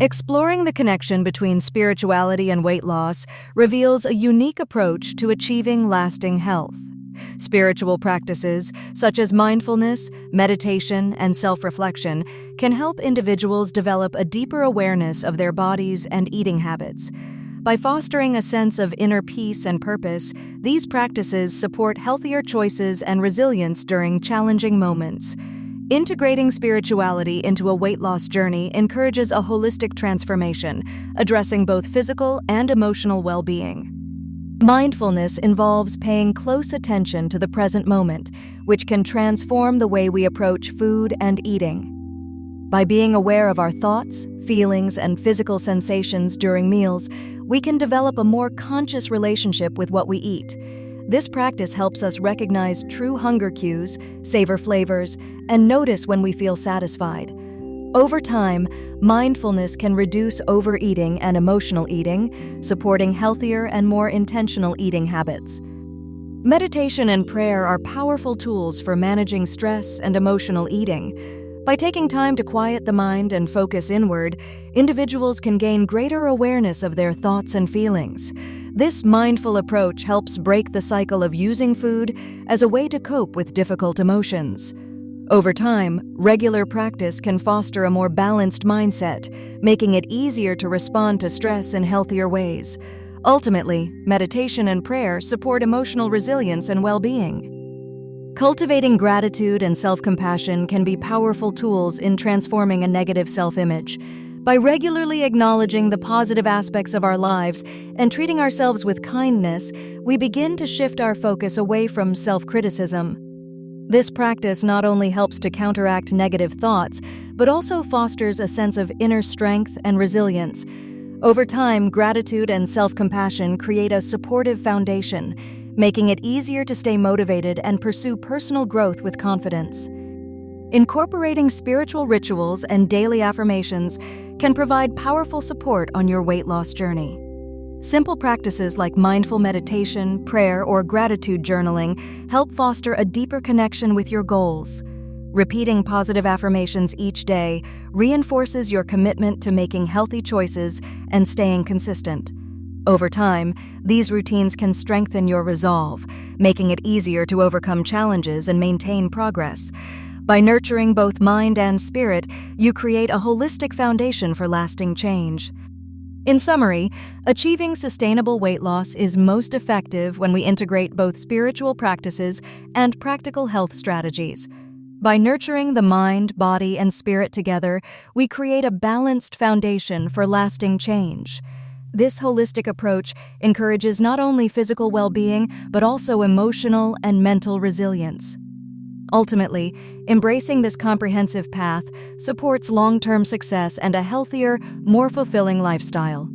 Exploring the connection between spirituality and weight loss reveals a unique approach to achieving lasting health. Spiritual practices, such as mindfulness, meditation, and self-reflection, can help individuals develop a deeper awareness of their bodies and eating habits. By fostering a sense of inner peace and purpose, these practices support healthier choices and resilience during challenging moments. Integrating spirituality into a weight loss journey encourages a holistic transformation, addressing both physical and emotional well-being. Mindfulness involves paying close attention to the present moment, which can transform the way we approach food and eating. By being aware of our thoughts, feelings, and physical sensations during meals, we can develop a more conscious relationship with what we eat. This practice helps us recognize true hunger cues, savor flavors, and notice when we feel satisfied. Over time, mindfulness can reduce overeating and emotional eating, supporting healthier and more intentional eating habits. Meditation and prayer are powerful tools for managing stress and emotional eating. By taking time to quiet the mind and focus inward, individuals can gain greater awareness of their thoughts and feelings. This mindful approach helps break the cycle of using food as a way to cope with difficult emotions. Over time, regular practice can foster a more balanced mindset, making it easier to respond to stress in healthier ways. Ultimately, meditation and prayer support emotional resilience and well-being. Cultivating gratitude and self-compassion can be powerful tools in transforming a negative self-image. By regularly acknowledging the positive aspects of our lives and treating ourselves with kindness, we begin to shift our focus away from self-criticism. This practice not only helps to counteract negative thoughts, but also fosters a sense of inner strength and resilience. Over time, gratitude and self-compassion create a supportive foundation, making it easier to stay motivated and pursue personal growth with confidence. Incorporating spiritual rituals and daily affirmations can provide powerful support on your weight loss journey. Simple practices like mindful meditation, prayer, or gratitude journaling help foster a deeper connection with your goals. Repeating positive affirmations each day reinforces your commitment to making healthy choices and staying consistent. Over time, these routines can strengthen your resolve, making it easier to overcome challenges and maintain progress. By nurturing both mind and spirit, you create a holistic foundation for lasting change. In summary, achieving sustainable weight loss is most effective when we integrate both spiritual practices and practical health strategies. By nurturing the mind, body, and spirit together, we create a balanced foundation for lasting change. This holistic approach encourages not only physical well-being, but also emotional and mental resilience. Ultimately, embracing this comprehensive path supports long-term success and a healthier, more fulfilling lifestyle.